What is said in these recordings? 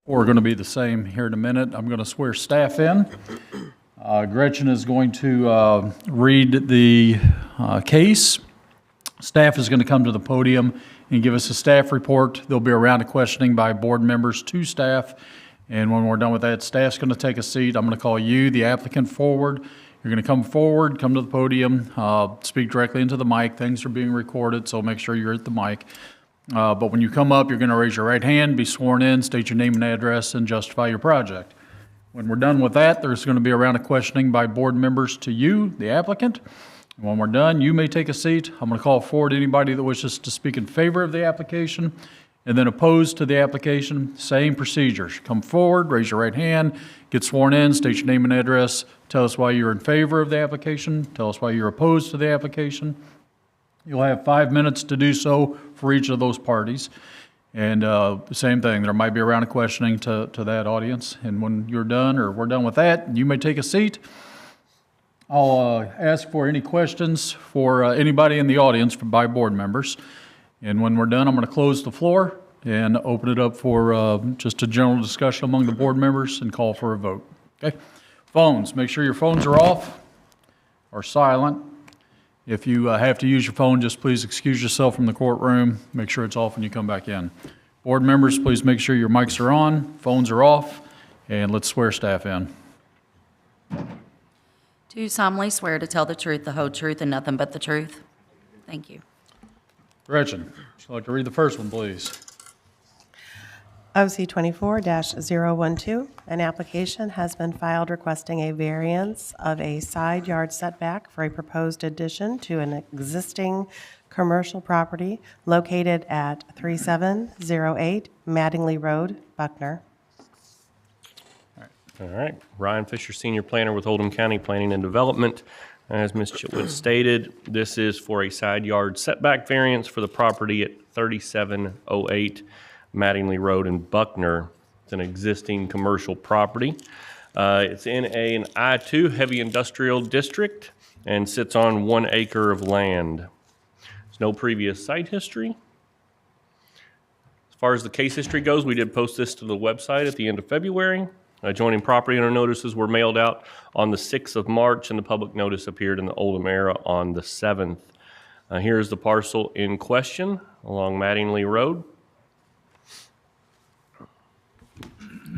We're going to be the same here in a minute. I'm going to swear staff in. Gretchen is going to read the case. Staff is going to come to the podium and give us a staff report. There'll be a round of questioning by board members to staff. And when we're done with that, staff's going to take a seat. I'm going to call you, the applicant, forward. You're going to come forward, come to the podium, speak directly into the mic. Things are being recorded, so make sure you're at the mic. But when you come up, you're going to raise your right hand, be sworn in, state your name and address, and justify your project. When we're done with that, there's going to be a round of questioning by board members to you, the applicant. When we're done, you may take a seat. I'm going to call forward anybody that wishes to speak in favor of the application, and then opposed to the application. Same procedures. Come forward, raise your right hand, get sworn in, state your name and address, tell us why you're in favor of the application, tell us why you're opposed to the application. You'll have 5 minutes to do so for each of those parties. And same thing, there might be a round of questioning to that audience. And when you're done, or we're done with that, you may take a seat. I'll ask for any questions for anybody in the audience by board members. And when we're done, I'm going to close the floor and open it up for just a general discussion among the board members and call for a vote. Okay? Phones, make sure your phones are off or silent. If you have to use your phone, just please excuse yourself from the courtroom. Make sure it's off when you come back in. Board members, please make sure your mics are on, phones are off, and let's swear staff in. Do you solemnly swear to tell the truth, the whole truth, and nothing but the truth? Thank you. Gretchen, would you like to read the first one, please? OC 24-012, an application has been filed requesting a variance of a side yard setback for a proposed addition to an existing commercial property located at 3708 Mattingly Road, Buckner. All right. Ryan Fisher, Senior Planner with Oldham County Planning and Development. As Ms. Chitwood stated, this is for a side yard setback variance for the property at 3708 Mattingly Road in Buckner. It's an existing commercial property. It's in an I-2 heavy industrial district and sits on 1 acre of land. There's no previous site history. As far as the case history goes, we did post this to the website at the end of February. Adjoining property owner notices were mailed out on the 6th of March, and the public notice appeared in the Oldham Era on the 7th. Here's the parcel in question along Mattingly Road.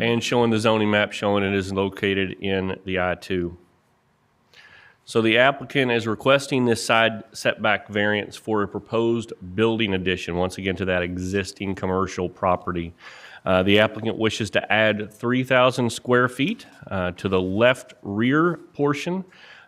And showing the zoning map showing it is located in the I-2. So the applicant is requesting this side setback variance for a proposed building addition, once again to that existing commercial property. The applicant wishes to add 3,000 square feet to the left rear portion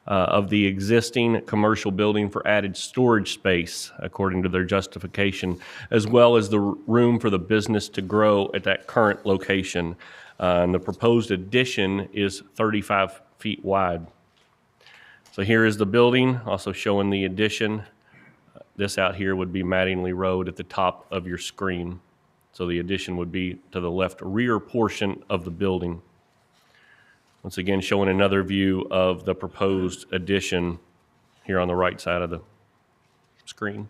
of the existing commercial building for added storage space, according to their justification, as well as the room for the business to grow at that current location. And the proposed addition is 35 feet wide. So here is the building, also showing the addition. This out here would be Mattingly Road at the top of your screen. So the addition would be to the left rear portion of the building. Once again, showing another view of the proposed addition here on the right side of the screen.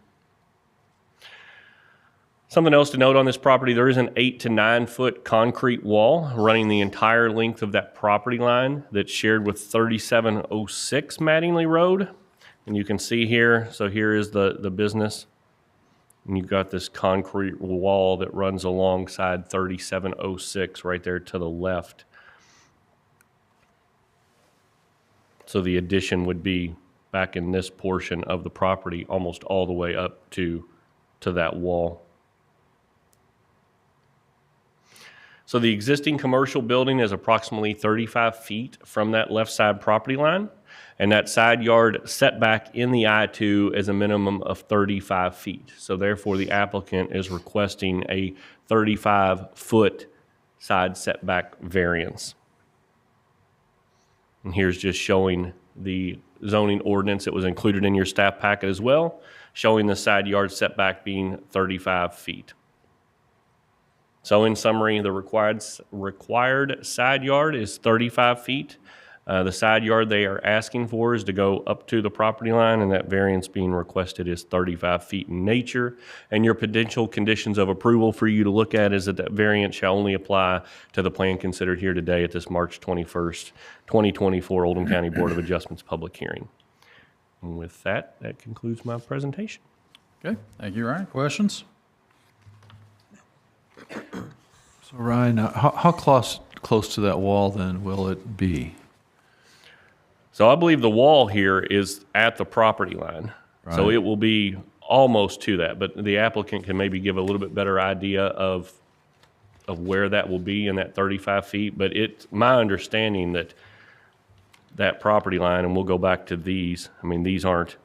Something else to note on this property, there is an 8 to 9 foot concrete wall running the entire length of that property line that's shared with 3706 Mattingly Road. And you can see here, so here is the business. And you've got this concrete wall that runs alongside 3706 right there to the left. So the addition would be back in this portion of the property, almost all the way up to that wall. So the existing commercial building is approximately 35 feet from that left side property line, and that side yard setback in the I-2 is a minimum of 35 feet. So therefore, the applicant is requesting a 35-foot side setback variance. And here's just showing the zoning ordinance that was included in your staff packet as well, showing the side yard setback being 35 feet. So in summary, the required side yard is 35 feet. The side yard they are asking for is to go up to the property line, and that variance being requested is 35 feet in nature. And your potential conditions of approval for you to look at is that that variance shall only apply to the plan considered here today at this March 21st, 2024 Oldham County Board of Adjustments public hearing. And with that, that concludes my presentation. Okay, thank you, Ryan. Questions? So Ryan, how close to that wall then will it be? So I believe the wall here is at the property line. So Right. it will be almost to that, but the applicant can maybe give a little bit better idea of where that will be in that 35 feet. But it's my understanding that that property line, and we'll go back to these, I mean, these aren't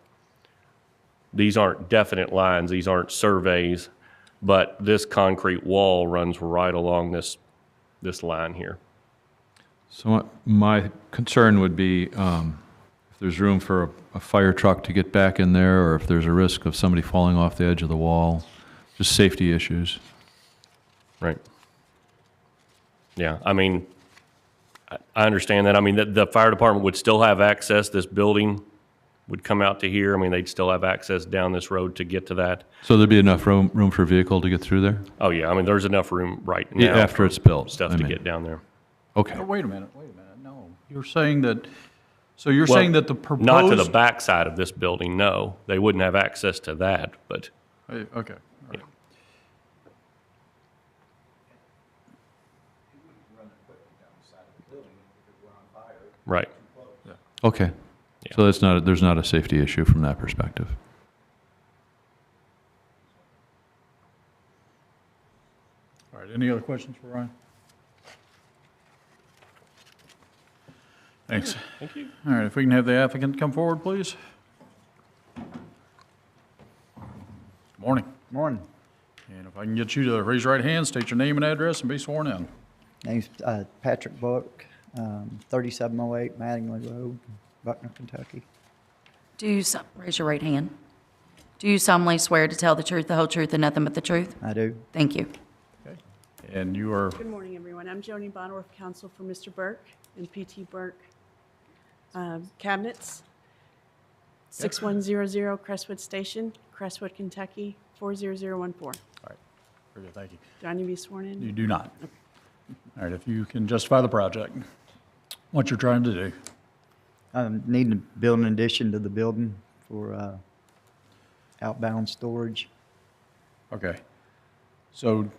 definite lines, these aren't surveys, but this concrete wall runs right along this line here. So my concern would be if there's room for a fire truck to get back in there, or if there's a risk of somebody falling off the edge of the wall, just safety issues. Right. Yeah, I mean, I understand that. I mean, the fire department would still have access. This building would come out to here. I mean, they'd still have access down this road to get to that. So there'd be enough room for a vehicle to get through there? Oh, yeah, I mean, there's enough room right Yeah, now. after for it's built, Stuff I to mean. get down there. Okay. Oh, wait a minute, no. You're saying that, so you're Well, saying that the proposed... Not to the back side of this building, no. They wouldn't have access to that, but, Okay, all right. right. Okay. So there's not a safety issue from that perspective. All right, any other questions for Ryan? Thanks. Thank you. All right, if we can have the applicant come forward, please. Morning. Morning. And if I can get you to raise your right hand, state your name and address, and be sworn in. Name's Patrick Buck, 3708 Mattingly Road, Buckner, Kentucky. Raise your right hand. Do you solemnly swear to tell the truth, the whole truth, and nothing but the truth? I do. Thank you. Okay. And you are, Good morning, everyone. I'm Joni Bonneworth, counsel for Mr. Burke and P.T. Burke Cabinets, 6100 Crestwood Station, Crestwood, Kentucky, 40014. all right, very good, thank you. Do I need to be sworn in? You do not. All right, if you can justify the project, what you're trying to do. Need to build an addition to the building for outbound storage. Okay. So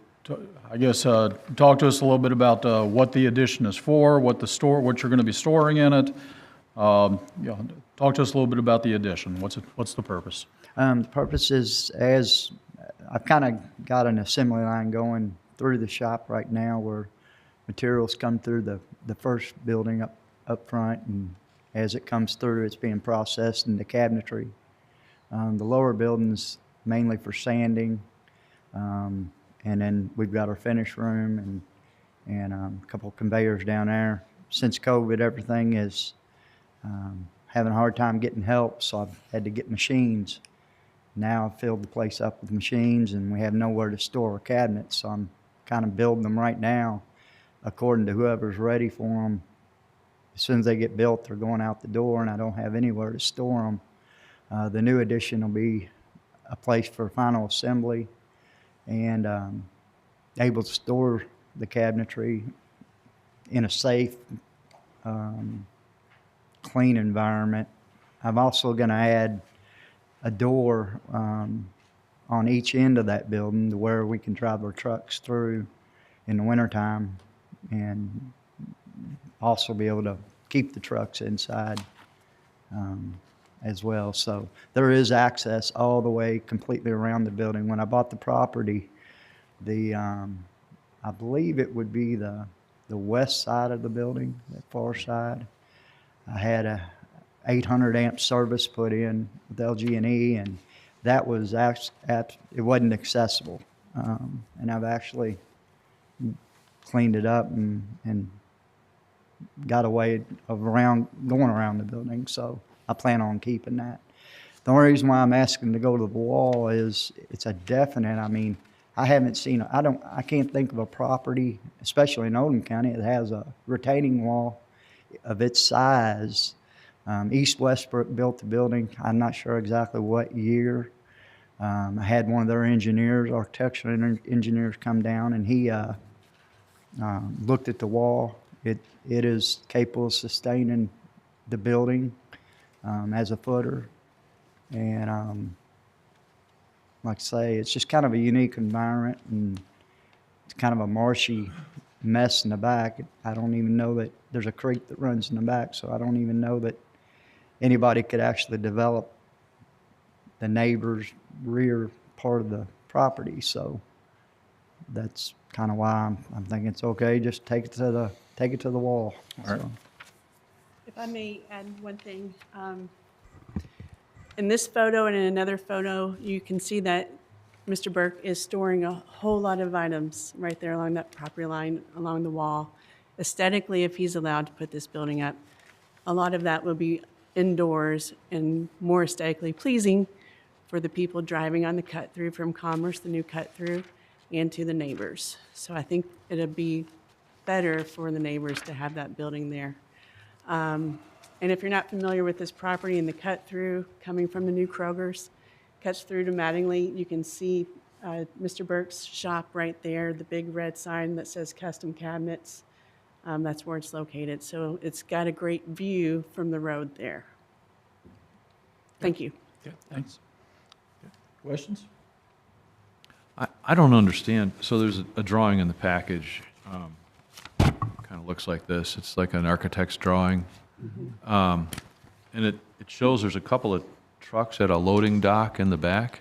I guess talk to us a little bit about what the addition is for, what you're going to be storing in it. Talk to us a little bit about the addition. What's the purpose? The purpose is, as I've kind of got an assembly line going through the shop right now where materials come through the first building up front, and as it comes through, it's being processed into cabinetry. The lower building's mainly for sanding, and then we've got our finish room and a couple of conveyors down there. Since COVID, everything is having a hard time getting help, so I've had to get machines. Now I've filled the place up with machines, and we have nowhere to store our cabinets, so I'm kind of building them right now according to whoever's ready for them. As soon as they get built, they're going out the door, and I don't have anywhere to store them. The new addition will be a place for final assembly and able to store the cabinetry in a safe, clean environment. I'm also going to add a door on each end of that building to where we can drive our trucks through in the wintertime, and also be able to keep the trucks inside as well. So there is access all the way completely around the building. When I bought the property, I believe it would be the west side of the building, that far side. I had a 800 amp service put in with LG&E, and that was it wasn't accessible. And I've actually cleaned it up and got a way of going around the building, so I plan on keeping that. The only reason why I'm asking to go to the wall is it's a definite, I mean, I can't think of a property, especially in Oldham County, that has a retaining wall of its size. East Westbrook built the building, I'm not sure exactly what year. I had one of their engineers, architectural engineers, come down, and he looked at the wall. It is capable of sustaining the building as a footer. And like I say, it's just kind of a unique environment, and it's kind of a marshy mess in the back. I don't even know that there's a creek that runs in the back, so I don't even know that anybody could actually develop the neighbor's rear part of the property. So that's kind of why I'm thinking it's okay. Just take it to the wall. All right. So, If I may add one thing, in this photo and in another photo, you can see that Mr. Burke is storing a whole lot of items right there along that property line, along the wall. Aesthetically, if he's allowed to put this building up, a lot of that will be indoors and more aesthetically pleasing for the people driving on the cut-through from Commerce, the new cut-through, and to the neighbors. So I think it'll be better for the neighbors to have that building there. And if you're not familiar with this property and the cut-through coming from the new Kroger's, cuts through to Mattingly, you can see Mr. Burke's shop right there, the big red sign that says custom cabinets. That's where it's located. So it's got a great view from the road there. Thank you. Okay, thanks. Okay. Questions? I don't understand. So there's a drawing in the package. Kind of looks like this. It's like an architect's drawing. And it shows there's a couple of trucks at a loading dock in the back.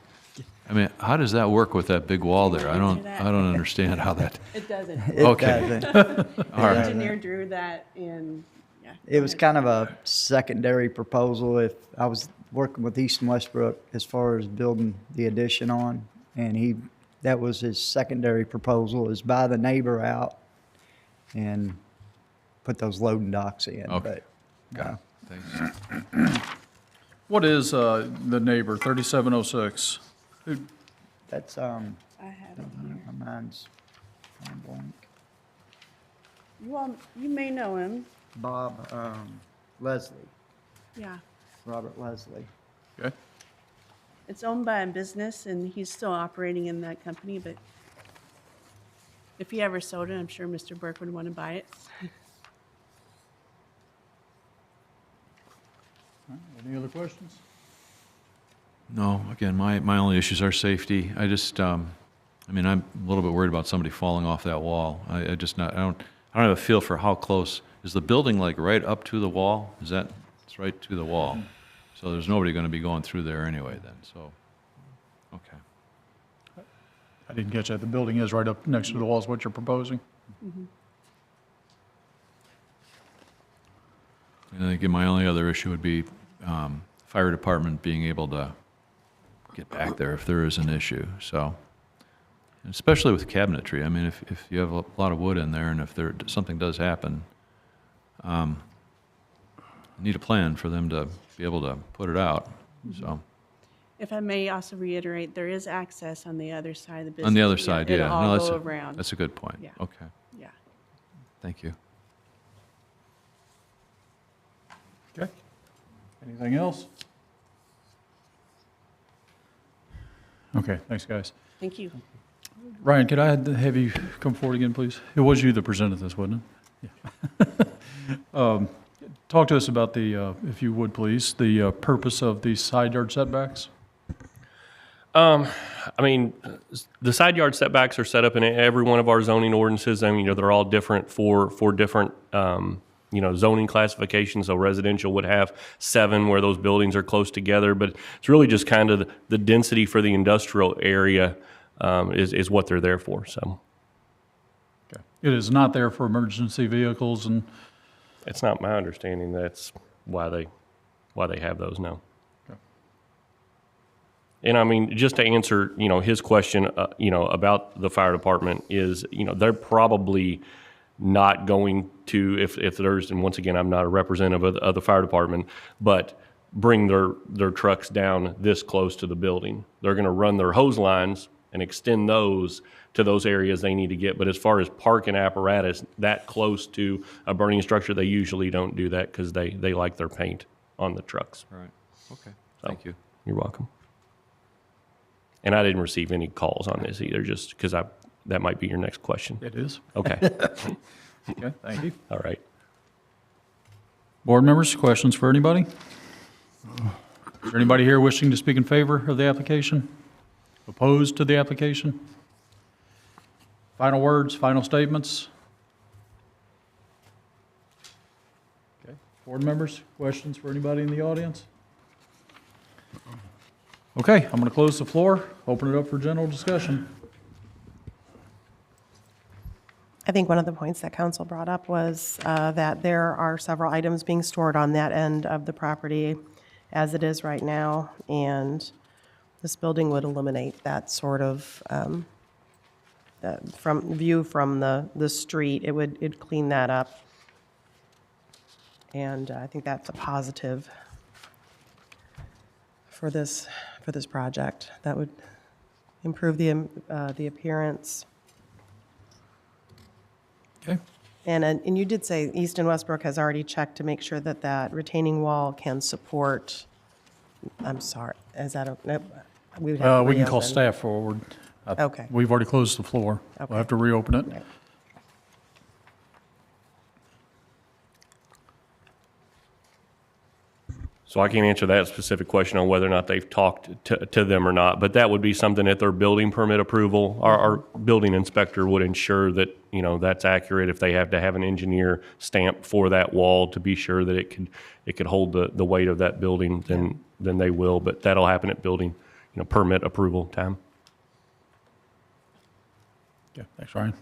I mean, how does that work with that big wall there? I don't understand how that. It doesn't. Okay. The All right. engineer drew that and, yeah. it was kind of a secondary proposal. If I was working with East and Westbrook as far as building the addition on, and that was his secondary proposal, is buy the neighbor out and put those loading docks in. Okay. But, Got it. Thanks. What is the neighbor, 3706? Who, that's, I have it here. mine's kind of blank. You may know him. Bob, Leslie, Yeah. Robert Leslie. okay, It's owned by a business, and he's still operating in that company, but if he ever sold it, I'm sure Mr. Burke would want to buy it. any other questions? No, again, my only issues are safety. I just, I mean, I'm a little bit worried about somebody falling off that wall. I don't have a feel for how close. Is the building like right up to the wall? It's right to the wall. So there's nobody going to be going through there anyway then, so, okay. I didn't catch that. The building is right up next to the wall is what you're proposing? And again, my only other issue would be fire department being able to get back there if there is an issue, so. Especially with cabinetry, I mean, if you have a lot of wood in there and if something does happen, you need a plan for them to be able to put it out, so. If I may also reiterate, there is access on the other side of the business. On the other side, yeah. It'll No, all that's go a- around. That's a good point. Yeah. Okay, Yeah. thank you. Okay. Anything else? Okay, thanks, guys. Thank you. Ryan, could I have you come forward again, please? It was you that presented this, wasn't it? Yeah. Talk to us about the, if you would, please, the purpose of these side yard setbacks. I mean, the side yard setbacks are set up in every one of our zoning ordinances. I mean, they're all different for different, zoning classifications. So residential would have 7 where those buildings are close together, but it's really just kind of the density for the industrial area is what they're there for, so. Okay. It is not there for emergency vehicles and, It's not my understanding that's why they have those, no. Okay. And I mean, just to answer, his question, about the fire department is, they're probably not going to, if there's, and once again, I'm not a representative of the fire department, but bring their trucks down this close to the building. They're going to run their hose lines and extend those to those areas they need to get. But as far as parking apparatus that close to a burning structure, they usually don't do that because they like their paint on the trucks. Right. Okay. So, Thank you. You're welcome. And I didn't receive any calls on this either, just because that might be your next question. It is. Okay. Okay, thank you. All right. Board members, questions for anybody? Is there anybody here wishing to speak in favor of the application? Opposed to the application? Final words, final statements? Okay, board members, questions for anybody in the audience? Okay, I'm going to close the floor, open it up for general discussion. I think one of the points that council brought up was that there are several items being stored on that end of the property as it is right now, and this building would eliminate that sort of from the street. It'd clean that up, and I think that's a positive for this project. That would improve the appearance. Okay, And you did say East and Westbrook has already checked to make sure that that retaining wall can support, I'm sorry, is that, we would have to we can call reopen. staff forward. Okay. We've already closed the floor. Okay. We'll have to reopen it. Right. So I can't answer that specific question on whether or not they've talked to them or not, but that would be something at their building permit approval. Our building inspector would ensure that, that's accurate. If they have to have an engineer stamp for that wall to be sure that it could hold the weight of that building, then they will. But that'll happen at building, permit approval time. Okay, thanks, Ryan.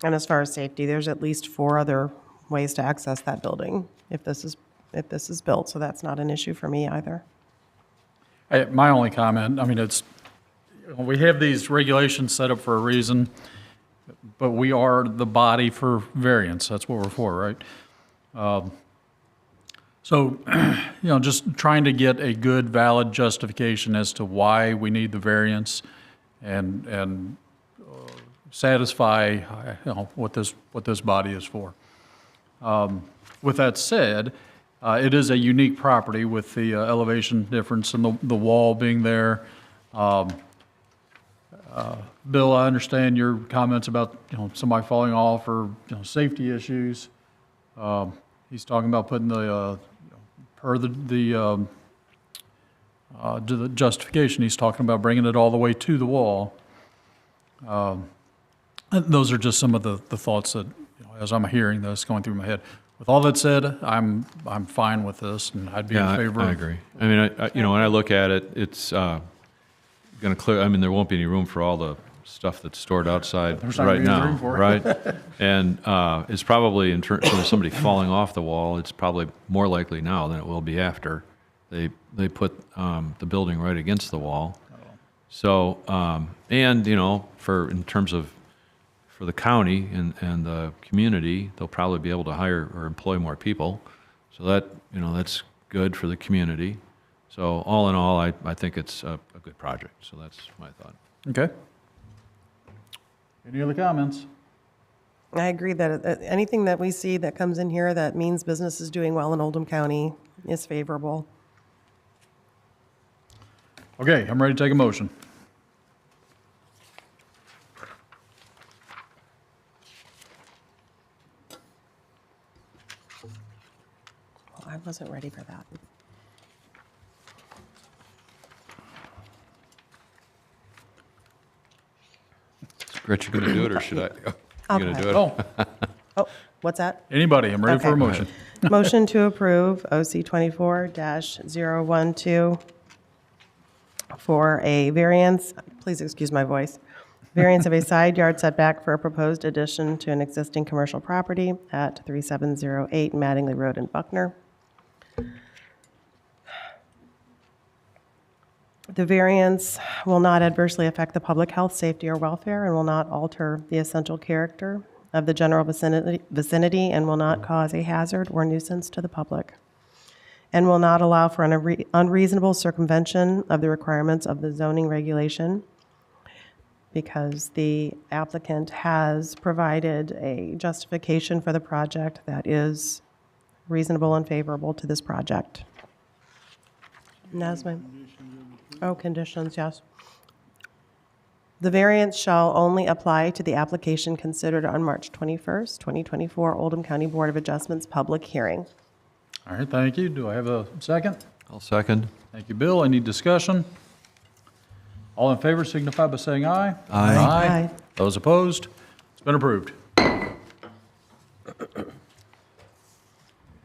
And as far as safety, there's at least 4 other ways to access that building if this is built, so that's not an issue for me either. My only comment, we have these regulations set up for a reason, but we are the body for variance. That's what we're for, right? So, just trying to get a good, valid justification as to why we need the variance and satisfy, what this body is for. With that said, it is a unique property with the elevation difference and the wall being there. Bill, I understand your comments about, somebody falling off or, safety issues. He's talking about putting the justification, he's talking about bringing it all the way to the wall. And those are just some of the thoughts that, as I'm hearing this going through my head. With all that said, I'm fine with this, and I'd be in favor. I agree. When I look at it, it's going to clear. There won't be any room for all the stuff that's stored outside There's not right gonna be any now, room for it. right? And it's probably in terms of somebody falling off the wall. It's probably more likely now than it will be after they put the building right against the wall. So in terms of for the county and the community, they'll probably be able to hire or employ more people. So that's good for the community. So all in all, I think it's a good project. So that's my thought. Okay. Any other comments? I agree that anything that we see that comes in here that means business is doing well in Oldham County is favorable. Okay, I'm ready to take a motion. I wasn't ready for that. Gretchen, you going to do it, or should I? I'll You going to go do it? Oh, Oh, what's that? anybody, I'm ready for a Okay. motion. Motion to approve OC 24-012 for a variance, please excuse my voice, variance of a side yard setback for a proposed addition to an existing commercial property at 3708 Mattingly Road in Buckner. The variance will not adversely affect the public health, safety, or welfare and will not alter the essential character of the general vicinity and will not cause a hazard or nuisance to the public. and will not allow for an unreasonable circumvention of the requirements of the zoning regulation, because the applicant has provided a justification for the project that is reasonable and favorable to this project. Conditions, yes. The variance shall only apply to the application considered on March 21st, 2024, Oldham County Board of Adjustments public hearing. All right, thank you. Do I have a second? I'll second. Thank you, Bill. Any discussion? All in favor signify by saying aye. Aye. Aye. Those opposed? It's been approved.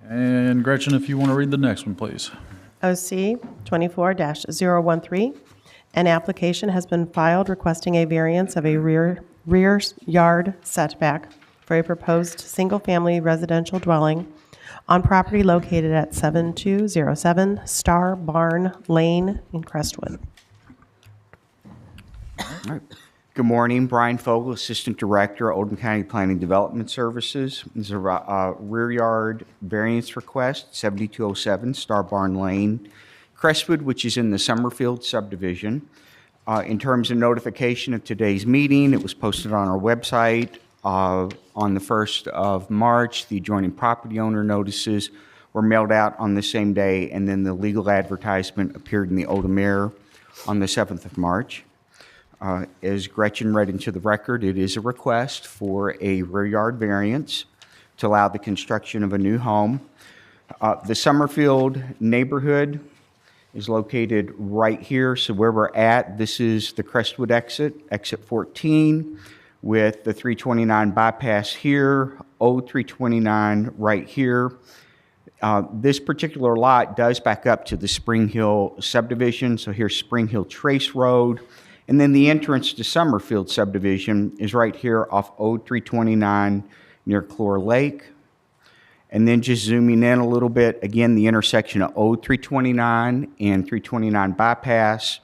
And Gretchen, if you want to read the next one, please. OC 24-013, an application has been filed requesting a variance of a rear yard setback for a proposed single-family residential dwelling on property located at 7207 Star Barn Lane in Crestwood. All right. Good morning, Brian Fogel, Assistant Director, Oldham County Planning Development Services. This is a rear yard variance request, 7207 Star Barn Lane, Crestwood, which is in the Summerfield subdivision. In terms of notification of today's meeting, it was posted on our website on the 1st of March. The adjoining property owner notices were mailed out on the same day, and then the legal advertisement appeared in the Oldham Mirror on the 7th of March. As Gretchen read into the record, it is a request for a rear yard variance to allow the construction of a new home. The Summerfield neighborhood is located right here. So where we're at, this is the Crestwood exit 14, with the 329 bypass here, Old 329 right here. This particular lot does back up to the Spring Hill subdivision. So here's Spring Hill Trace Road. And then the entrance to Summerfield subdivision is right here off Ode 329 near Clore Lake. And then just zooming in a little bit, again, the intersection of Ode 329 and 329 bypass.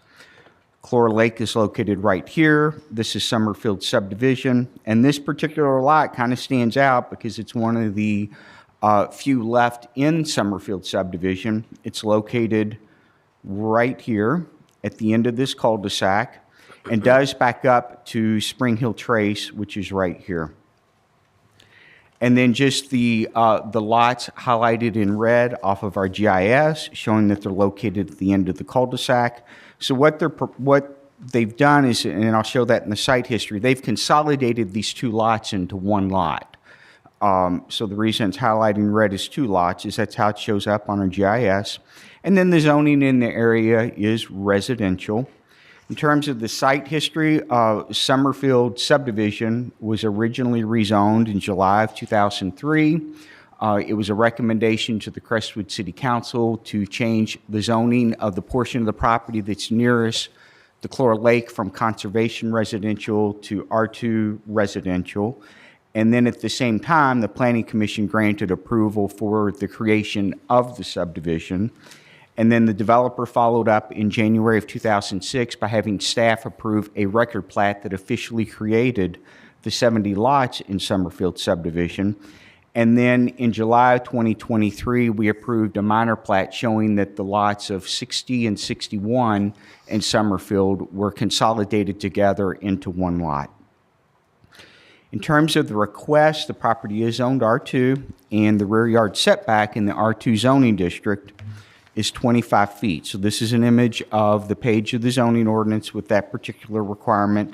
Clore Lake is located right here. This is Summerfield subdivision. And this particular lot kind of stands out because it's one of the few left in Summerfield subdivision. It's located right here at the end of this cul-de-sac, and does back up to Spring Hill Trace, which is right here. And then just the lots highlighted in red off of our GIS, showing that they're located at the end of the cul-de-sac. So what they've done is, and I'll show that in the site history, they've consolidated these two lots into one lot. So the reason it's highlighted in red as two lots is that's how it shows up on our GIS. And then the zoning in the area is residential. In terms of the site history, Summerfield subdivision was originally rezoned in July of 2003. It was a recommendation to the Crestwood City Council to change the zoning of the portion of the property that's nearest the Clore Lake from conservation residential to R2 residential. And then at the same time, the Planning Commission granted approval for the creation of the subdivision. And then the developer followed up in January of 2006 by having staff approve a record plat that officially created the 70 lots in Summerfield subdivision. And then in July of 2023, we approved a minor plat showing that the lots of 60 and 61 in Summerfield were consolidated together into one lot. In terms of the request, the property is zoned R2, and the rear yard setback in the R2 zoning district is 25 feet. So this is an image of the page of the zoning ordinance with that particular requirement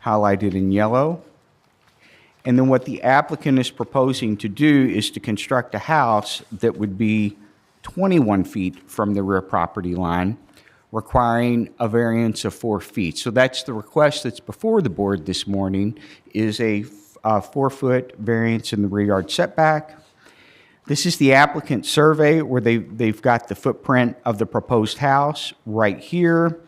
highlighted in yellow. And then what the applicant is proposing to do is to construct a house that would be 21 feet from the rear property line, requiring a variance of 4 feet. So that's the request that's before the board this morning, is a 4-foot variance in the rear yard setback. This is the applicant survey where they've got the footprint of the proposed house right here,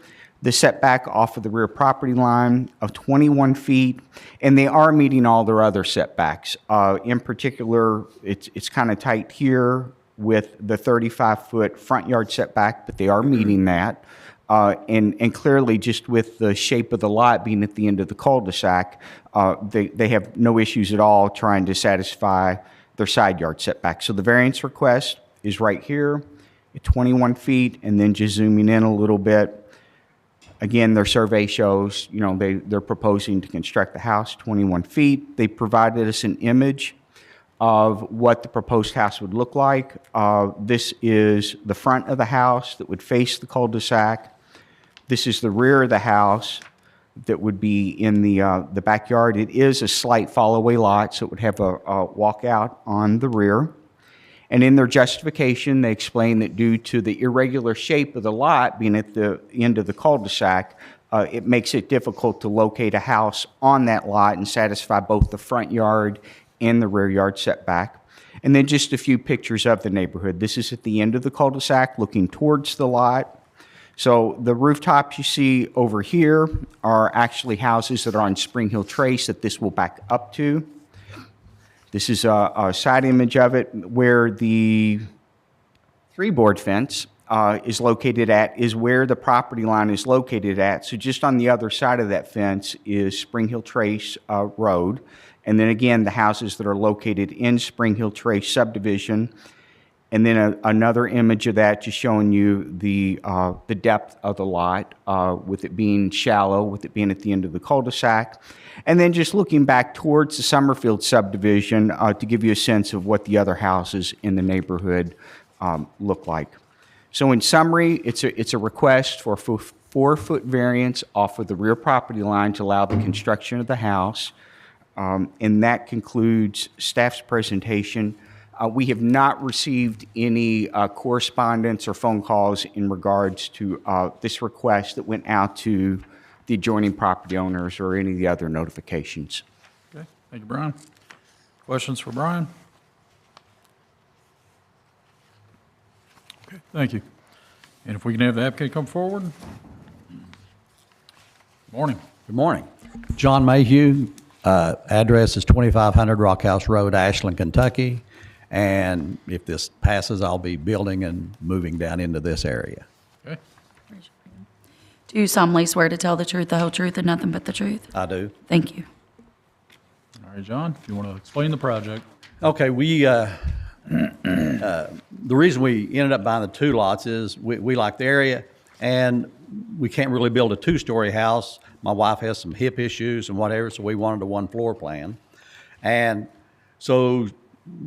the setback off of the rear property line of 21 feet, and they are meeting all their other setbacks. In particular, it's kind of tight here with the 35-foot front yard setback, but they are meeting that. And clearly, just with the shape of the lot being at the end of the cul-de-sac, they have no issues at all trying to satisfy their side yard setback. So the variance request is right here. at 21 feet, and then just zooming in a little bit, again, their survey shows, they're proposing to construct the house 21 feet. They provided us an image of what the proposed house would look like. This is the front of the house that would face the cul-de-sac. This is the rear of the house that would be in the backyard. It is a slight fall-away lot, so it would have a walkout on the rear. And in their justification, they explain that due to the irregular shape of the lot being at the end of the cul-de-sac, it makes it difficult to locate a house on that lot and satisfy both the front yard and the rear yard setback. And then just a few pictures of the neighborhood. This is at the end of the cul-de-sac looking towards the lot. So the rooftops you see over here are actually houses that are on Spring Hill Trace that this will back up to. This is a side image of it where the 3-board fence is located at, is where the property line is located at. So just on the other side of that fence is Spring Hill Trace Road. And then again, the houses that are located in Spring Hill Trace subdivision. And then another image of that just showing you the depth of the lot, with it being shallow, with it being at the end of the cul-de-sac. And then just looking back towards the Summerfield subdivision to give you a sense of what the other houses in the neighborhood look like. So in summary, it's a request for a 4-foot variance off of the rear property line to allow the construction of the house. And that concludes staff's presentation. We have not received any correspondence or phone calls in regards to this request that went out to the adjoining property owners or any of the other notifications. Okay, thank you, Brian. Questions for Brian? Okay, thank you. And if we can have the applicant come forward. Morning. Good morning. John Mayhew, address is 2500 Rock House Road, Ashland, Kentucky. And if this passes, I'll be building and moving down into this area. Okay, Do you solemnly swear to tell the truth, the whole truth, and nothing but the truth? I do. Thank you. all right, John, if you want to explain the project. Okay, the reason we ended up buying the 2 lots is we like the area, and we can't really build a 2-story house. My wife has some hip issues and whatever, so we wanted a 1-floor plan. And so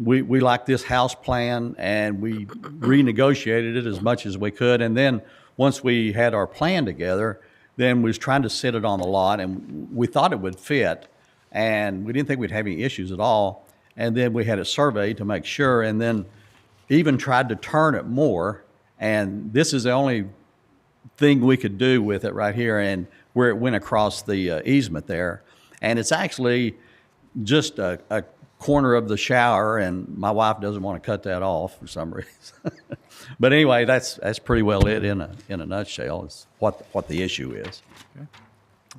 we liked this house plan, and we renegotiated it as much as we could. And then once we had our plan together, then we was trying to sit it on the lot, and we thought it would fit, and we didn't think we'd have any issues at all. And then we had it surveyed to make sure, and then even tried to turn it more. And this is the only thing we could do with it right here, and where it went across the easement there. And it's actually just a corner of the shower, and my wife doesn't want to cut that off for some reason. But anyway, that's pretty well it in a nutshell. Is what the issue is. Okay,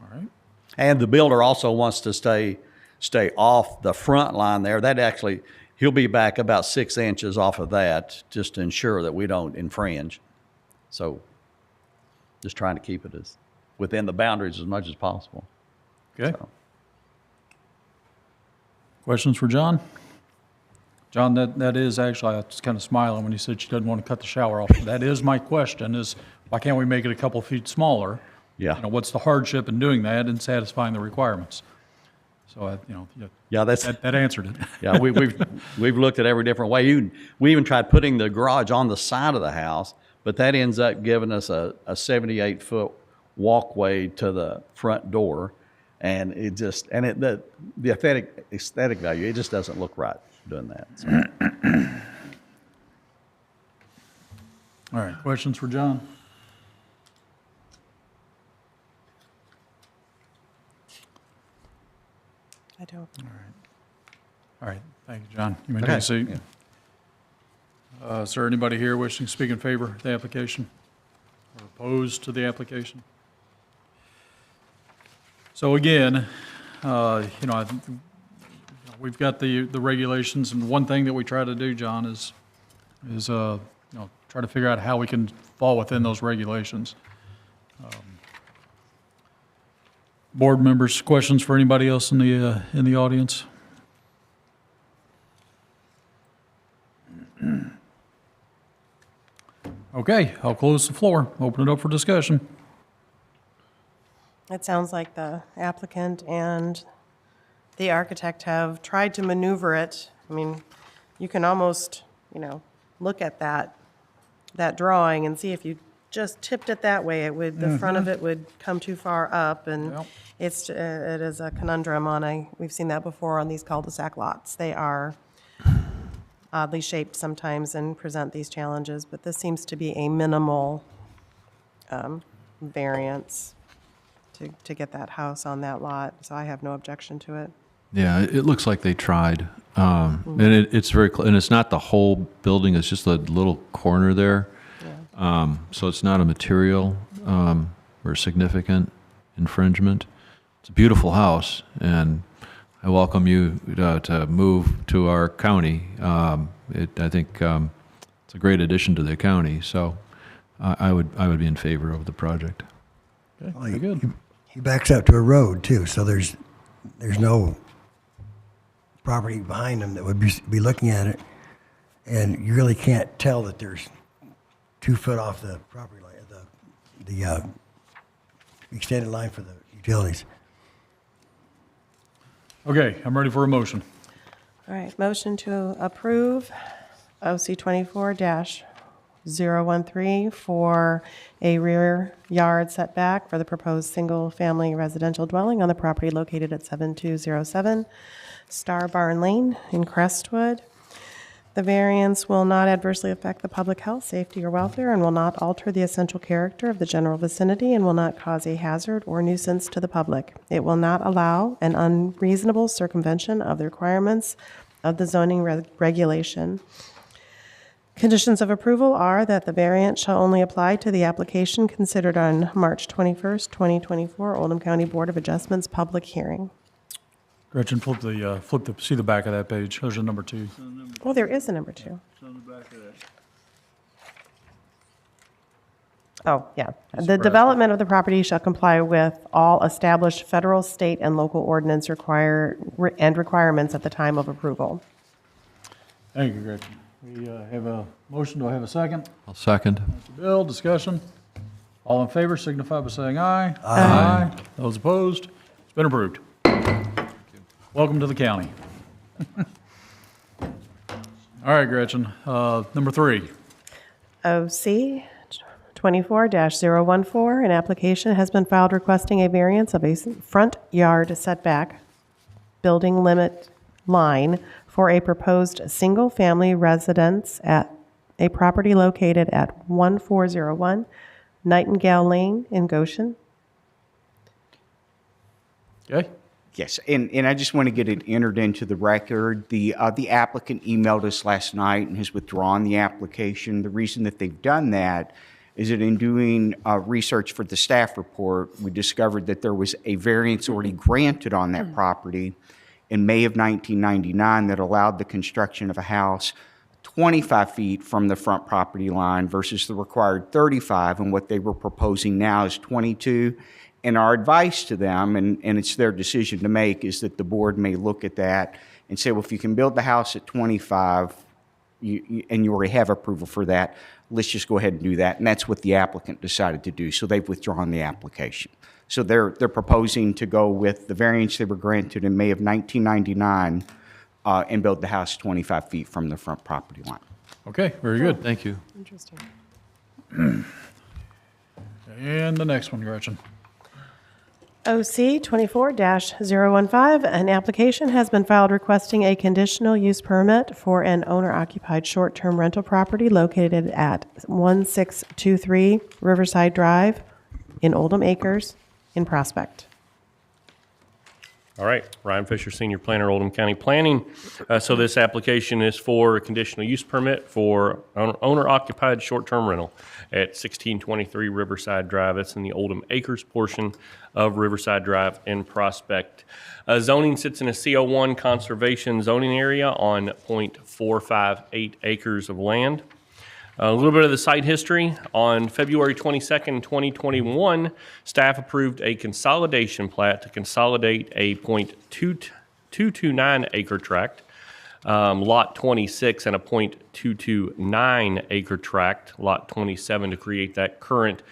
all right. And the builder also wants to stay off the front line there. That actually, he'll be back about 6 inches off of that, just to ensure that we don't infringe. So just trying to keep it as within the boundaries as much as possible. Okay. So. Questions for John? John, that is actually, I was kind of smiling when you said she doesn't want to cut the shower off. That is my question, is why can't we make it a couple feet smaller? Yeah. You know, what's the hardship in doing that and satisfying the requirements? So, Yeah, that answered it. yeah. We've looked at every different way. We even tried putting the garage on the side of the house, but that ends up giving us a 78-foot walkway to the front door, and the aesthetic value, it just doesn't look right doing that. So. All right, questions for John? I don't. All right, thank you, John. You may take a seat. Yeah. Is there anybody here wishing to speak in favor of the application or opposed to the application? So again, we've got the regulations, and one thing that we try to do, John, is try to figure out how we can fall within those regulations. Board members, questions for anybody else in the audience? Okay, I'll close the floor, open it up for discussion. It sounds like the applicant and the architect have tried to maneuver it. I mean, you can almost, look at that drawing and see if you just tipped it that way, the front of it would come too far up, and Yep. it is a conundrum we've seen that before on these cul-de-sac lots. They are oddly shaped sometimes and present these challenges, but this seems to be a minimal variance to get that house on that lot, so I have no objection to it. Yeah, it looks like they tried. And it's very, and it's not the whole building, it's just a little corner there. So it's not a material or significant infringement. It's a beautiful house, and I welcome you to move to our county. I think it's a great addition to the county, so I would be in favor of the project. Okay, very good. He backs up to a road too, so there's no property behind him that would be looking at it, and you really can't tell that there's 2 foot off the property line, the extended line for the utilities. Okay, I'm ready for a motion. All right, motion to approve OC 24-013 for a rear yard setback for the proposed single-family residential dwelling on the property located at 7207 Star Barn Lane in Crestwood. The variance will not adversely affect the public health, safety, or welfare, and will not alter the essential character of the general vicinity, and will not cause a hazard or nuisance to the public. It will not allow an unreasonable circumvention of the requirements of the zoning regulation. Conditions of approval are that the variance shall only apply to the application considered on March 21st, 2024, Oldham County Board of Adjustments public hearing. Gretchen, see the back of that page. There's a number 2. Oh, there is a number 2. Oh, yeah. The development of the property shall comply with all established federal, state, and local ordinance requirements at the time of approval. Thank you, Gretchen. We have a motion. Do I have a second? I'll second. Bill, discussion. All in favor signify by saying aye. Aye. Those opposed? It's been approved. Welcome to the county. All right, Gretchen. Number 3. OC 24-014, an application has been filed requesting a variance of a front yard setback building limit line for a proposed single-family residence at a property located at 1401 Nightingale Lane in Goshen. Okay. Yes, and I just want to get it entered into the record. The applicant emailed us last night and has withdrawn the application. The reason that they've done that is that in doing research for the staff report, we discovered that there was a variance already granted on that property in May of 1999 that allowed the construction of a house 25 feet from the front property line versus the required 35, and what they were proposing now is 22. And our advice to them, and it's their decision to make, is that the board may look at that and say, well, if you can build the house at 25 and you already have approval for that, let's just go ahead and do that. And that's what the applicant decided to do. So they've withdrawn the application. So they're proposing to go with the variance they were granted in May of 1999 and build the house 25 feet from the front property line. Okay, very good. Thank you. Interesting. And the next one, Gretchen. OC 24-015, an application has been filed requesting a conditional use permit for an owner-occupied short-term rental property located at 1623 Riverside Drive in Oldham Acres in Prospect. All right, Ryan Fisher, Senior Planner, Oldham County Planning. So this application is for a conditional use permit for owner-occupied short-term rental at 1623 Riverside Drive. That's in the Oldham Acres portion of Riverside Drive in Prospect. Zoning sits in a CO1 conservation zoning area on .458 acres of land. A little bit of the site history. On February 22nd, 2021, staff approved a consolidation plat to consolidate a .229 acre tract Lot 26 and a .229 acre tract, Lot 27 to create that current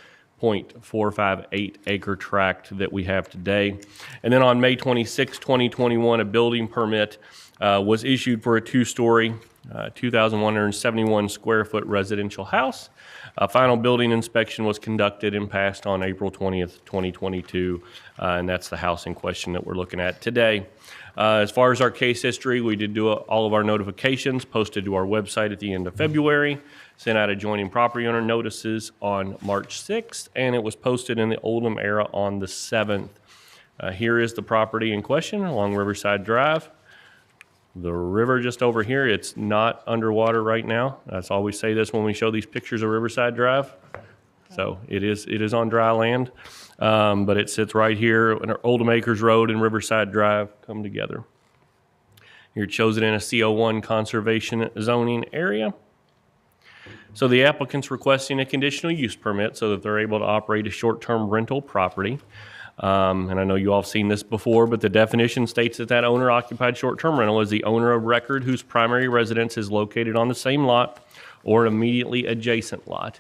.458 acre tract that we have today. And then on May 26, 2021, a building permit was issued for a two-story, 2,171 square foot residential house. A final building inspection was conducted and passed on April 20th, 2022, and that's the house in question that we're looking at today. As far as our case history, we did do all of our notifications, posted to our website at the end of February, sent out adjoining property owner notices on March 6th, and it was posted in the Oldham Era on the 7th. Here is the property in question along Riverside Drive. The river just over here, it's not underwater right now. That's all we say this when we show these pictures of Riverside Drive. So it is on dry land, but it sits right here in Oldham Acres Road and Riverside Drive come together. Here it shows it in a CO1 conservation zoning area. So the applicant's requesting a conditional use permit so that they're able to operate a short-term rental property. And I know you all have seen this before, but the definition states that owner-occupied short-term rental is the owner of record whose primary residence is located on the same lot or immediately adjacent lot.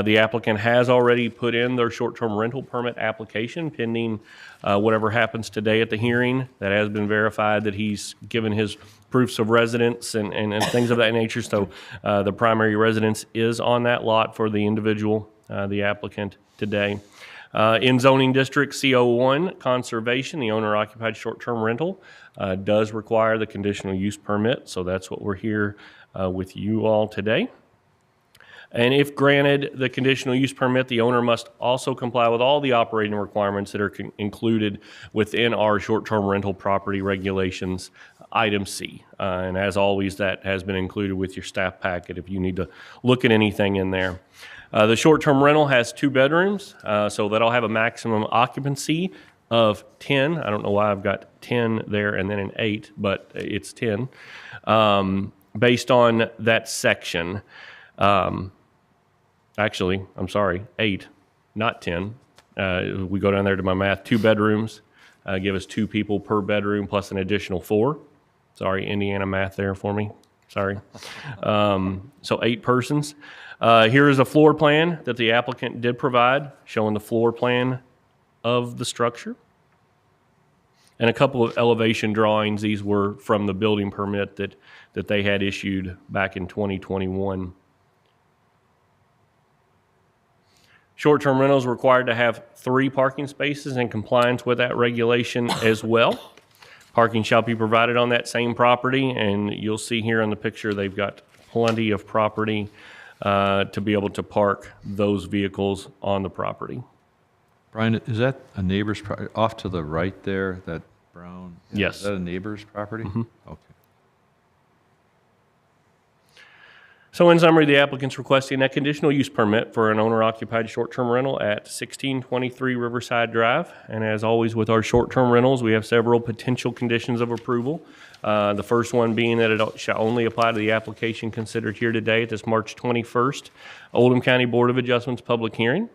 The applicant has already put in their short-term rental permit application pending whatever happens today at the hearing. That has been verified that he's given his proofs of residence and things of that nature. So the primary residence is on that lot for the individual, the applicant today. In zoning district CO1 conservation, the owner-occupied short-term rental does require the conditional use permit. So that's what we're here with you all today. And if granted the conditional use permit, the owner must also comply with all the operating requirements that are included within our short-term rental property regulations, item C. And as always, that has been included with your staff packet if you need to look at anything in there. The short-term rental has 2 bedrooms, so that'll have a maximum occupancy of 10. I don't know why I've got 10 there and then an 8, but it's 10 based on that section. Actually, I'm sorry, 8, not 10. We go down there to my math, 2 bedrooms, give us 2 people per bedroom plus an additional 4. Sorry, Indiana math there for me, sorry. So 8 persons. Here is a floor plan that the applicant did provide, showing the floor plan of the structure. And a couple of elevation drawings. These were from the building permit that they had issued back in 2021. Short-term rentals are required to have 3 parking spaces in compliance with that regulation as well. Parking shall be provided on that same property, and you'll see here in the picture they've got plenty of property to be able to park those vehicles on the property. Brian, is that a neighbor's, off to the right there, that brown? Yes. Is that a neighbor's property? Mm-hmm. Okay. So in summary, the applicant's requesting that conditional use permit for an owner-occupied short-term rental at 1623 Riverside Drive. And as always with our short-term rentals, we have several potential conditions of approval. The first one being that it shall only apply to the application considered here today at this March 21st Oldham County Board of Adjustments public hearing.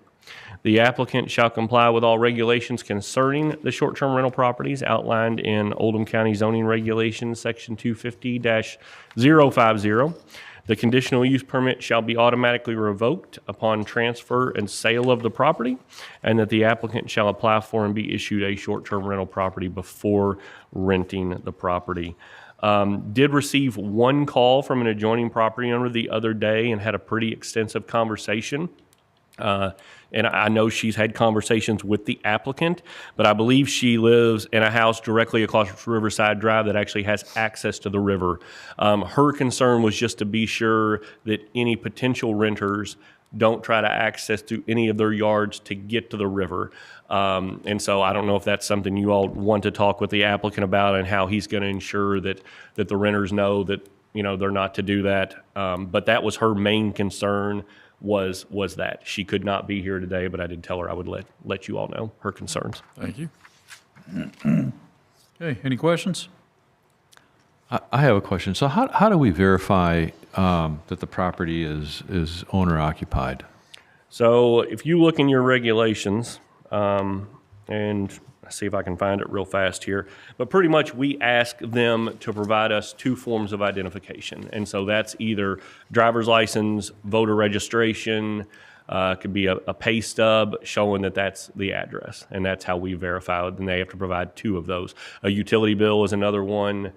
The applicant shall comply with all regulations concerning the short-term rental properties outlined in Oldham County Zoning Regulations, Section 250-050. The conditional use permit shall be automatically revoked upon transfer and sale of the property, and that the applicant shall apply for and be issued a short-term rental property before renting the property. Did receive 1 call from an adjoining property owner the other day and had a pretty extensive conversation. And I know she's had conversations with the applicant, but I believe she lives in a house directly across Riverside Drive that actually has access to the river. Her concern was just to be sure that any potential renters don't try to access to any of their yards to get to the river. And so I don't know if that's something you all want to talk with the applicant about and how he's going to ensure that the renters know that, you know, they're not to do that. But that was her main concern. Was that she could not be here today, but I did tell her I would let you all know her concerns. Thank you. Okay, any questions? I have a question. So how do we verify that the property is owner occupied? So if you look in your regulations, and see if I can find it real fast here. But pretty much we ask them to provide us 2 forms of identification. And so that's either driver's license, voter registration, could be a pay stub showing that that's the address. And that's how we verify it. And they have to provide 2 of those. A utility bill is another one.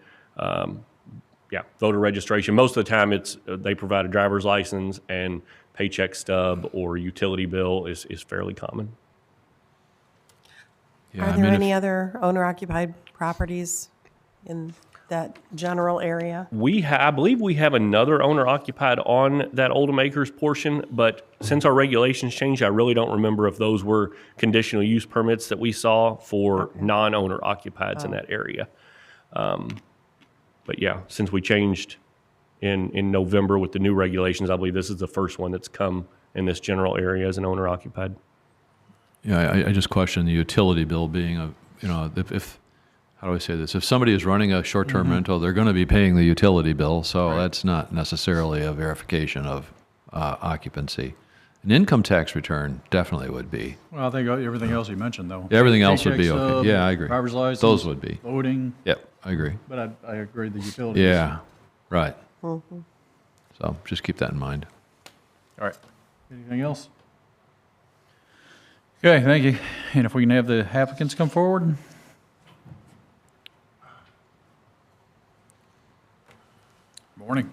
Voter registration. Most of the time they provide a driver's license, and paycheck stub or utility bill is fairly common. Are there any other owner-occupied properties in that general area? I believe we have another owner occupied on that Oldham Acres portion, but since our regulations changed, I really don't remember if those were conditional use permits that we saw for non-owner occupieds in that area. But yeah, since we changed in November with the new regulations, I believe this is the first one that's come in this general area as an owner occupied. Yeah, I just question the utility bill being if how do I say this? If somebody is running a short-term rental, they're going to be paying the utility bill, so that's not necessarily a verification of occupancy. An income tax return definitely would be. Well, I think everything else you mentioned, though. Everything else would be Paycheck okay. stub, Yeah, I agree. Driver's license. Those would be. Voting, Yep, I agree. but I agree the utilities. Yeah, right. So just keep that in mind. All right. Anything else? Okay, thank you. And if we can have the applicants come forward. Morning.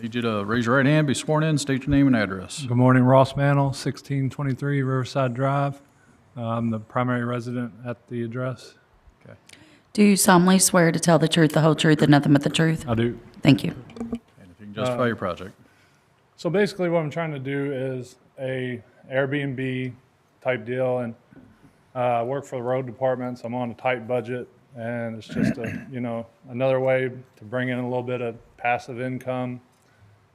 Need you to raise your right hand, be sworn in, state your name and address. Good morning, Ross Mantle, 1623 Riverside Drive. I'm the primary resident at the address. Okay. Do you solemnly swear to tell the truth, the whole truth, and nothing but the truth? I do. Thank you. And if you can justify your project. So basically what I'm trying to do is a Airbnb type deal, and I work for the road department, so I'm on a tight budget, and it's just another way to bring in a little bit of passive income.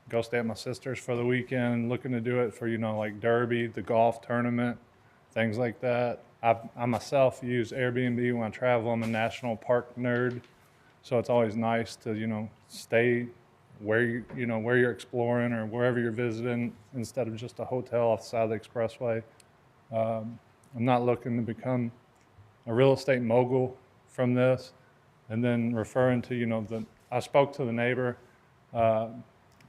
Go stay at my sister's for the weekend, looking to do it for, like Derby, the golf tournament, things like that. I myself use Airbnb when I travel. I'm a national park nerd, so it's always nice to, stay where where you're exploring or wherever you're visiting instead of just a hotel off the side of the expressway. I'm not looking to become a real estate mogul from this. And then referring to, I spoke to the neighbor, and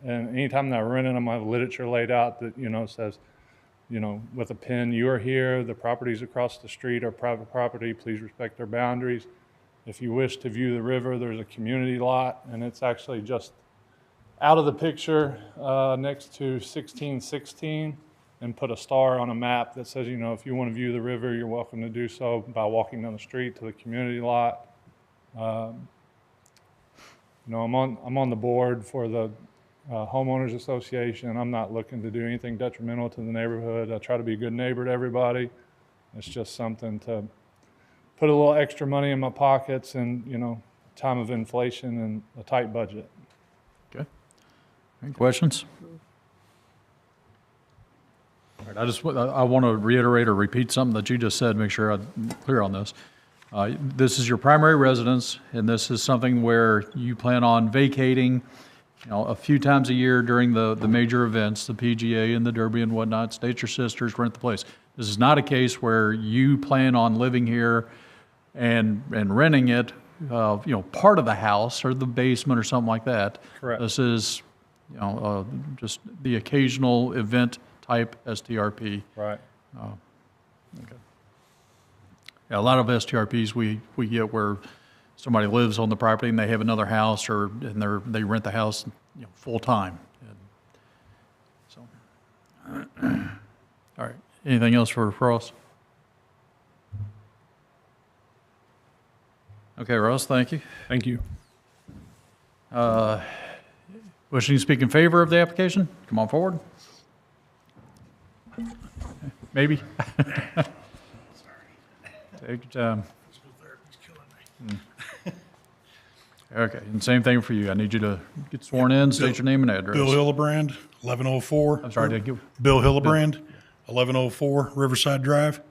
anytime that I rent it, I'm gonna have literature laid out that, says, with a pin, you are here, the properties across the street are private property, please respect their boundaries. If you wish to view the river, there's a community lot, and it's actually just out of the picture next to 1616, and put a star on a map that says, if you want to view the river, you're welcome to do so by walking down the street to the community lot. I'm on the board for the homeowners association. I'm not looking to do anything detrimental to the neighborhood. I try to be a good neighbor to everybody. It's just something to put a little extra money in my pockets and, time of inflation and a tight budget. Okay. Any questions? All right, I want to reiterate or repeat something that you just said, make sure I'm clear on this. This is your primary residence, and this is something where you plan on vacating, a few times a year during the major events, the PGA and the Derby and whatnot, stay at your sister's, rent the place. This is not a case where you plan on living here and renting it, part of the house or the basement or something like that. Correct. This is, just the occasional event type STRP. Right. Okay. Yeah, a lot of STRPs we get where somebody lives on the property and they have another house and they rent the house full time. So, all right. Anything else for Ross? Okay, Ross, thank you. Thank you. Wishing to speak in favor of the application? Come on forward. Maybe. Take your time. Okay, and same thing for you. I need you to get sworn in, state your name and address. Bill Hillebrand, 1104. I'm sorry, did you? Bill Hillebrand, 1104 Riverside Drive.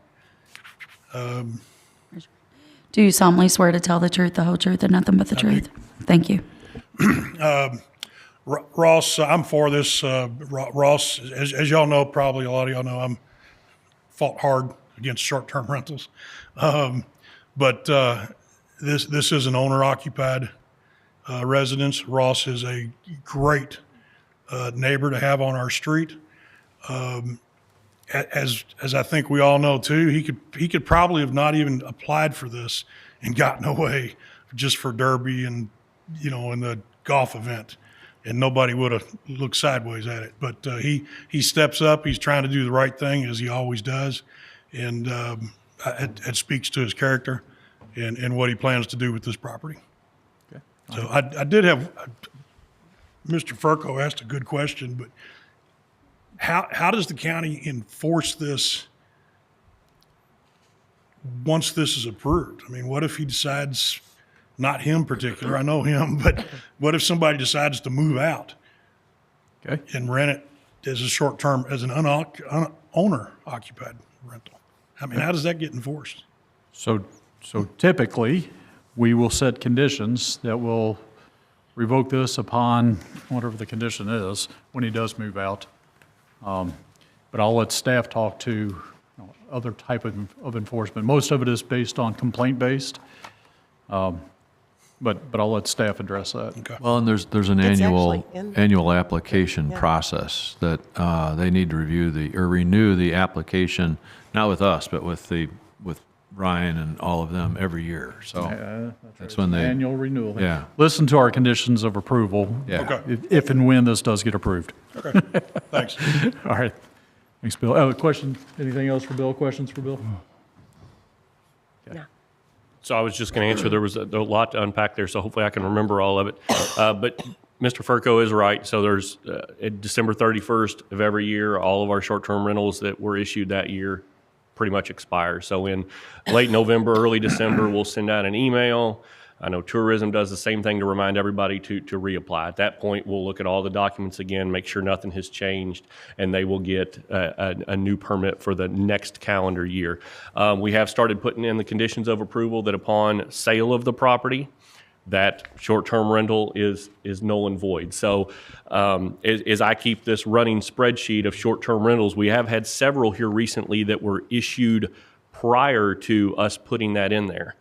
Do you solemnly swear to tell the truth, the whole truth, and nothing but the truth? Thank you. Ross, I'm for this. Ross, as y'all know, probably a lot of y'all know, I'm fought hard against short-term rentals. But this is an owner-occupied residence. Ross is a great neighbor to have on our street. As I think we all know too, he could probably have not even applied for this and gotten away just for Derby and in the golf event, and nobody would have looked sideways at it. But he steps up. He's trying to do the right thing as he always does, and it speaks to his character and what he plans to do with this property. Okay. So I did have Mr. Furco asked a good question, but how does the county enforce this once this is approved? I mean, what if he decides, not him particular, I know him, but what if somebody decides to move out Okay. and rent it as a short-term, as an owner-occupied rental? I mean, how does that get enforced? So typically, we will set conditions that will revoke this upon whatever the condition is when he does move out. But I'll let staff talk to other type of enforcement. Most of it is based on complaint-based, but I'll let staff address that. Okay. Well, and there's an It's annual actually in- application process that they need to review or renew the application, not with us, but with Ryan and all of them every year. So that's when they Annual renewal. Yeah. Listen to our conditions of approval. Yeah. Okay. If and when this does get approved. Okay, thanks. All right. Thanks, Bill. Oh, question, anything else for Bill? Questions for Bill? Yeah. So I was just going to answer, there was a lot to unpack there, so hopefully I can remember all of it. But Mr. Furco is right. So there's December 31st of every year, all of our short-term rentals that were issued that year pretty much expire. So in late November, early December, we'll send out an email. I know tourism does the same thing to remind everybody to reapply. At that point, we'll look at all the documents again, make sure nothing has changed, and they will get a new permit for the next calendar year. We have started putting in the conditions of approval that upon sale of the property, that short-term rental is null and void. So as I keep this running spreadsheet of short-term rentals, we have had several here recently that were issued prior to us putting that in there.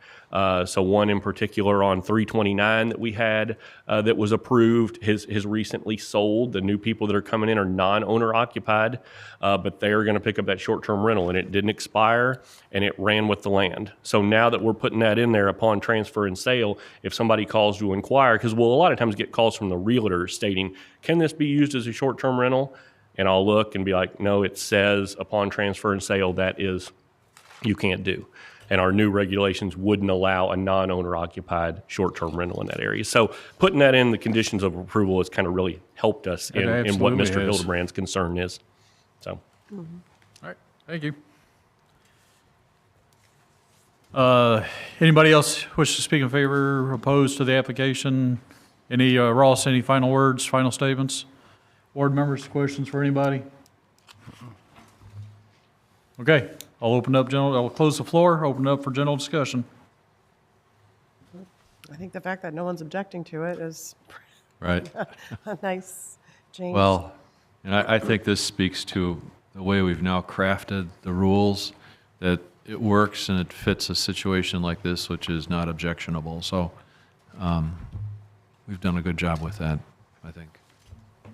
So one in particular on 329 that we had that was approved has recently sold. The new people that are coming in are non-owner occupied, but they are going to pick up that short-term rental, and it didn't expire, and it ran with the land. So now that we're putting that in there upon transfer and sale, if somebody calls to inquire, because we'll a lot of times get calls from the realtor stating, can this be used as a short-term rental? And I'll look and be like, no, it says upon transfer and sale that is, you can't do. And our new regulations wouldn't allow a non-owner occupied short-term rental in that area. So putting that in the conditions of approval has kind of really helped us in what absolutely Mr. has. Hildebrand's concern is. So, All right, thank you. Anybody else wish to speak in favor, opposed to the application? Any, Ross, any final words, final statements? Board members, questions for anybody? Okay, I'll close the floor, open it up for general discussion. I think the fact that no one's objecting to it is right. a nice change. Well, and I think this speaks to the way we've now crafted the rules, that it works and it fits a situation like this, which is not objectionable. So we've done a good job with that, I think. All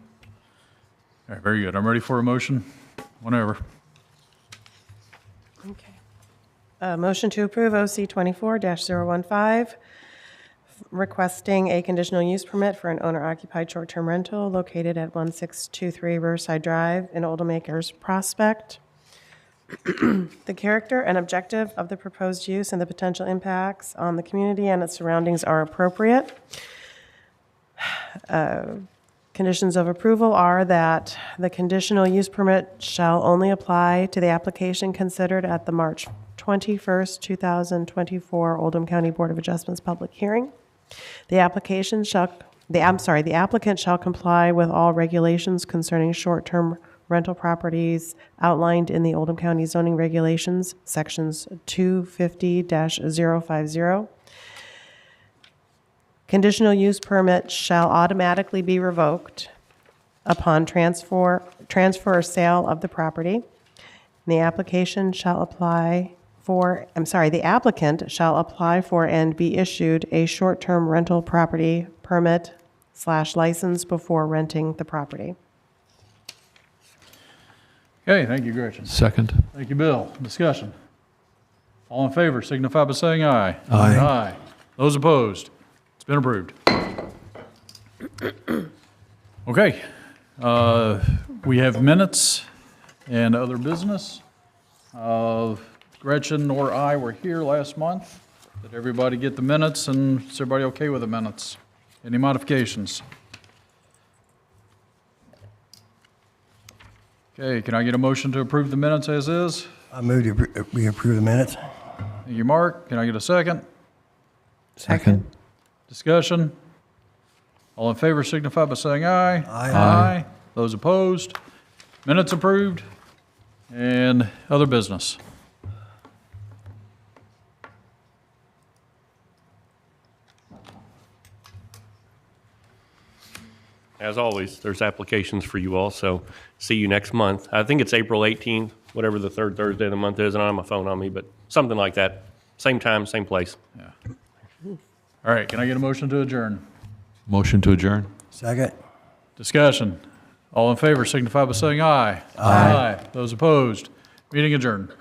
right, very good. I'm ready for a motion, whenever. Okay. Motion to approve OC 24-015, requesting a conditional use permit for an owner-occupied short-term rental located at 1623 Riverside Drive in Oldham Acres Prospect. The character and objective of the proposed use and the potential impacts on the community and its surroundings are appropriate. Conditions of approval are that the conditional use permit shall only apply to the application considered at the March 21st, 2024 Oldham County Board of Adjustments public hearing. The applicant shall comply with all regulations concerning short-term rental properties outlined in the Oldham County zoning regulations, sections 250-050. Conditional use permit shall automatically be revoked upon transfer or sale of the property. The application shall apply for, the applicant shall apply for and be issued a short-term rental property permit/license before renting the property. Okay, thank you, Gretchen. Second. Thank you, Bill. Discussion. All in favor signify by saying aye. Aye. Aye. Those opposed? It's been approved. Okay, we have minutes and other business. Gretchen nor I were here last month. Did everybody get the minutes, and is everybody okay with the minutes? Any modifications? Okay, can I get a motion to approve the minutes as is? I move to we approve the minutes. Thank you, Mark. Can I get a second? Second. Discussion? All in favor signify by saying aye. Aye. Aye. Those opposed? Minutes approved. And other business. As always, there's applications for you all, so see you next month. I think it's April 18th, whatever the third Thursday of the month is. I don't have my phone on me, but something like that. Same time, same place. All right, can I get a motion to adjourn? Motion to adjourn? Second. Discussion. All in favor signify by saying aye. Aye. Those opposed? Meeting adjourned.